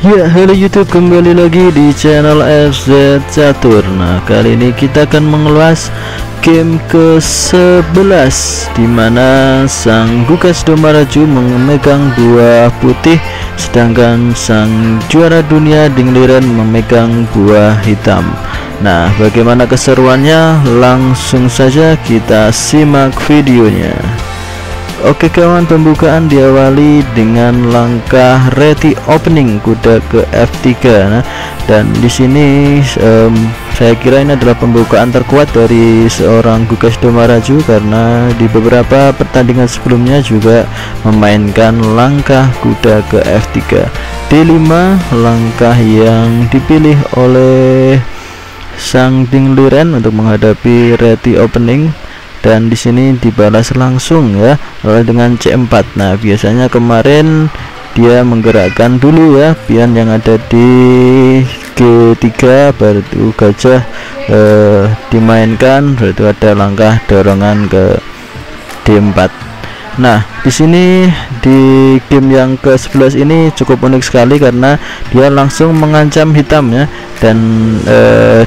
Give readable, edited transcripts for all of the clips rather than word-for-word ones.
Ya, halo YouTube, kembali lagi di channel FZ Catur. Nah, kali ini kita akan mengulas game ke-11 dimana sang Gugas Domaraju memegang buah putih, sedangkan sang juara dunia Dingliren memegang buah hitam. Nah, bagaimana keseruannya? Langsung saja kita simak videonya. Oke kawan, pembukaan diawali dengan langkah ready opening kuda ke F3. Nah, dan di sini saya kira ini adalah pembukaan terkuat dari seorang Gugas Domaraju, karena di beberapa pertandingan sebelumnya juga memainkan langkah kuda ke F3. D5 langkah yang dipilih oleh sang Dingliren untuk menghadapi ready opening, dan di sini dibalas langsung ya dengan C4. Nah, biasanya kemarin dia menggerakkan dulu ya pion yang ada di G3, baru itu gajah dimainkan, baru itu ada langkah dorongan ke D4. Nah, di sini di game yang ke-11 ini cukup unik sekali karena dia langsung mengancam hitam ya, dan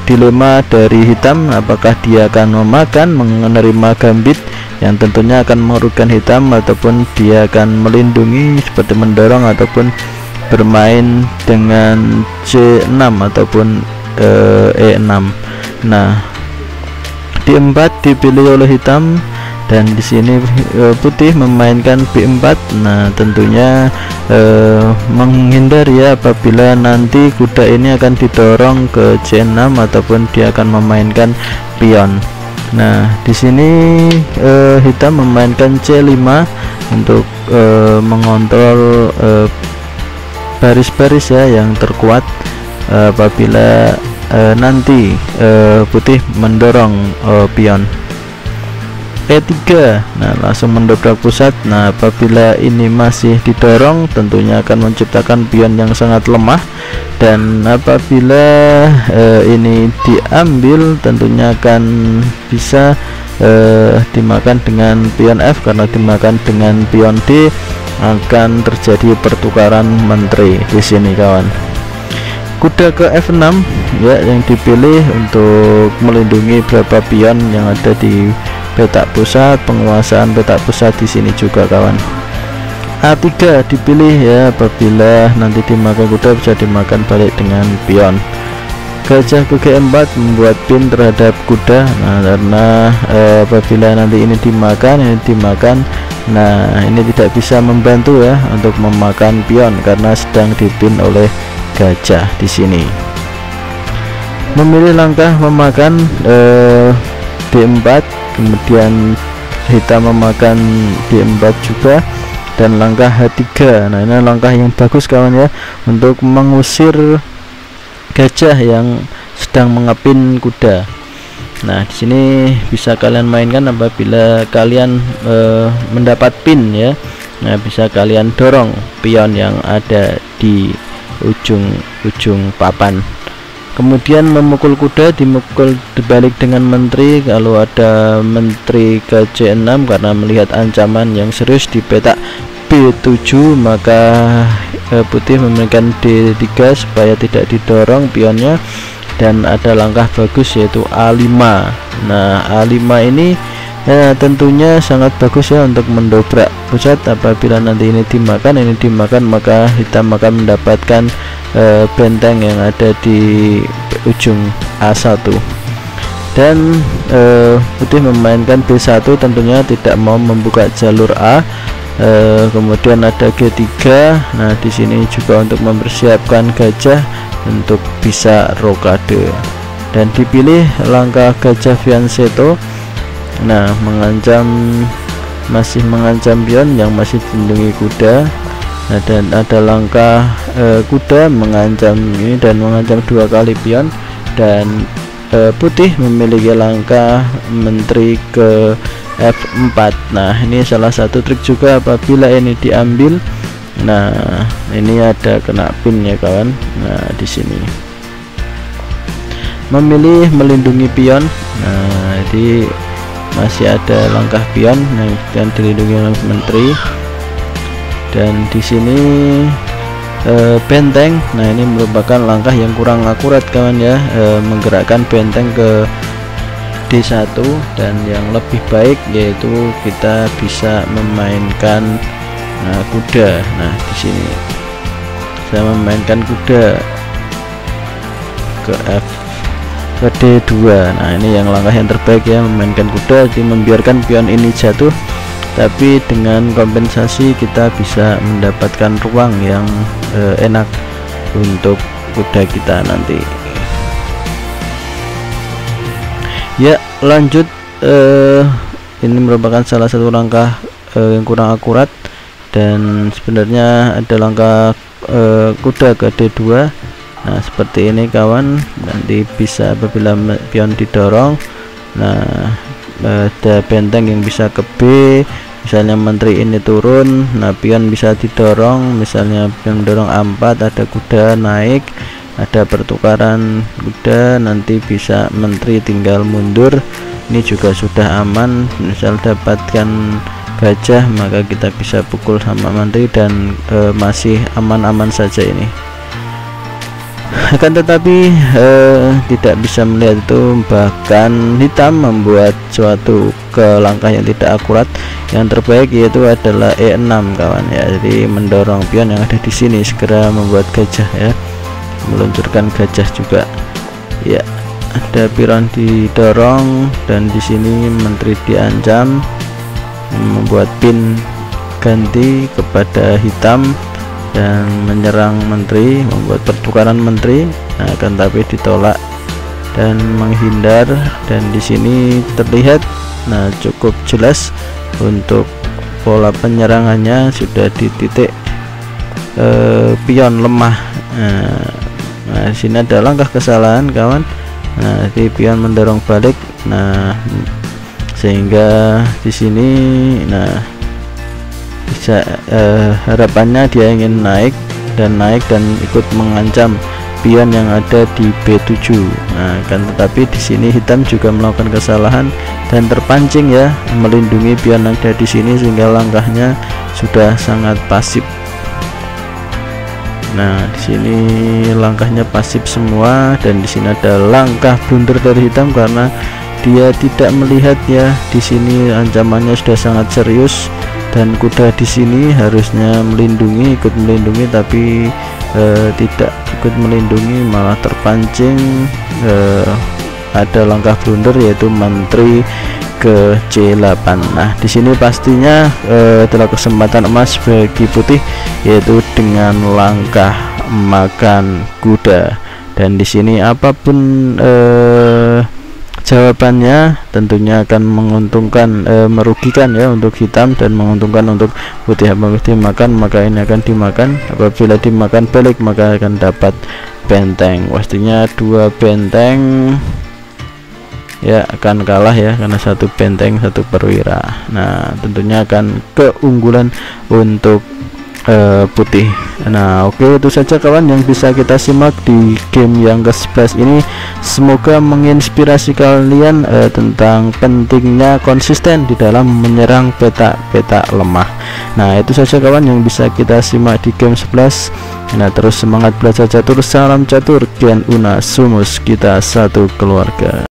dilema dari hitam apakah dia akan memakan menerima gambit yang tentunya akan merugikan hitam, ataupun dia akan melindungi seperti mendorong ataupun bermain dengan C6 ataupun E6. Nah, D4 dipilih oleh hitam, dan di sini putih memainkan B4. Nah, tentunya menghindar ya apabila nanti kuda ini akan didorong ke C6 ataupun dia akan memainkan pion. Nah, di sini hitam memainkan C5 untuk mengontrol baris-baris ya yang terkuat apabila nanti putih mendorong pion. E3, nah langsung mendobrak pusat. Nah, apabila ini masih didorong tentunya akan menciptakan pion yang sangat lemah, dan apabila ini diambil tentunya akan bisa dimakan dengan pion F, karena dimakan dengan pion D akan terjadi pertukaran menteri di sini kawan. Kuda ke F6 ya yang dipilih untuk melindungi beberapa pion yang ada di petak pusat, penguasaan petak pusat di sini juga kawan. A3 dipilih ya apabila nanti dimakan kuda bisa dimakan balik dengan pion. Gajah ke G4 membuat pin terhadap kuda. Nah, karena apabila nanti ini dimakan, nah ini tidak bisa membantu ya untuk memakan pion karena sedang dipin oleh gajah di sini. Memilih langkah memakan D4, kemudian hitam memakan D4 juga, dan langkah H3. Nah, ini langkah yang bagus kawan ya untuk mengusir gajah yang sedang mengepin kuda. Nah, di sini bisa kalian mainkan apabila kalian mendapat pin ya. Nah, bisa kalian dorong pion yang ada di ujung papan. Kemudian memukul kuda, dimukul dibalik dengan menteri kalau ada menteri ke C6, karena melihat ancaman yang serius di petak B7, maka putih memberikan D3 supaya tidak didorong pionnya, dan ada langkah bagus yaitu A5. Nah, A5 ini tentunya sangat bagus ya untuk mendobrak pusat. Apabila nanti ini dimakan maka hitam akan mendapatkan benteng yang ada di ujung A1, dan putih memainkan B1 tentunya tidak mau membuka jalur A. Kemudian ada G3. Nah, di sini juga untuk mempersiapkan gajah untuk bisa rokade, dan dipilih langkah gajah Fianchetto. Nah, masih mengancam pion yang masih dilindungi kuda. Nah, dan ada langkah kuda mengancam ini dan mengancam 2 kali pion, dan putih memiliki langkah menteri ke F4. Nah, ini salah satu trik juga apabila ini diambil. Nah, ini ada kena pin ya kawan. Nah, di sini memilih melindungi pion. Nah, jadi masih ada langkah pion yang dilindungi oleh menteri, dan di sini benteng. Nah, ini merupakan langkah yang kurang akurat kawan ya, menggerakkan benteng ke D1, dan yang lebih baik yaitu kita bisa memainkan kuda. Nah, di sini saya memainkan kuda ke ke D2. Nah, ini yang langkah yang terbaik ya, memainkan kuda, jadi membiarkan pion ini jatuh, tapi dengan kompensasi kita bisa mendapatkan ruang yang enak untuk kuda kita nanti. Ya, lanjut. Ini merupakan salah satu langkah yang kurang akurat, dan sebenarnya ada langkah kuda ke D2. Nah, seperti ini kawan, nanti bisa apabila pion didorong, nah ada benteng yang bisa ke B, misalnya menteri ini turun, nah pion bisa didorong, misalnya pion mendorong A4, ada kuda naik, ada pertukaran kuda, nanti bisa menteri tinggal mundur. Ini juga sudah aman, misal dapatkan gajah maka kita bisa pukul sama menteri, dan masih aman-aman saja ini. Akan tetapi tidak bisa melihat itu, bahkan hitam membuat suatu ke langkah yang tidak akurat. Yang terbaik yaitu adalah E6 kawan ya, jadi mendorong pion yang ada di sini, segera membuat gajah ya, meluncurkan gajah juga ya. Ada pion didorong, dan di sini menteri diancam, membuat pin ganti kepada hitam dan menyerang menteri, membuat pertukaran menteri. Nah, akan tapi ditolak dan menghindar, dan di sini terlihat cukup jelas untuk pola penyerangannya, sudah di titik pion lemah. Nah, di sini ada langkah kesalahan kawan. Nah, di pion mendorong balik, sehingga di sini bisa harapannya dia ingin naik dan ikut mengancam pion yang ada di B7. Nah, kan tetapi di sini hitam juga melakukan kesalahan dan terpancing ya, melindungi pion yang ada di sini, sehingga langkahnya sudah sangat pasif. Nah, di sini langkahnya pasif semua, dan di sini ada langkah blunder dari hitam karena dia tidak melihat ya, di sini ancamannya sudah sangat serius, dan kuda di sini harusnya melindungi, ikut melindungi, tapi tidak ikut melindungi, malah terpancing. Ada langkah blunder yaitu menteri ke C8. Nah, di sini pastinya adalah kesempatan emas bagi putih, yaitu dengan langkah makan kuda. Dan di sini apapun jawabannya tentunya akan menguntungkan, merugikan ya untuk hitam, dan menguntungkan untuk putih. Apabila dimakan maka ini akan dimakan, apabila dimakan balik maka akan dapat benteng. Pastinya dua benteng ya akan kalah ya, karena satu benteng satu perwira. Nah, tentunya akan keunggulan untuk putih. Nah, oke, itu saja kawan yang bisa kita simak di game yang ke-11 ini. Semoga menginspirasi kalian tentang pentingnya konsisten di dalam menyerang petak-petak lemah. Nah, itu saja kawan yang bisa kita simak di game 11. Nah, terus semangat belajar catur, salam catur, Gen Una Sumus, kita satu keluarga.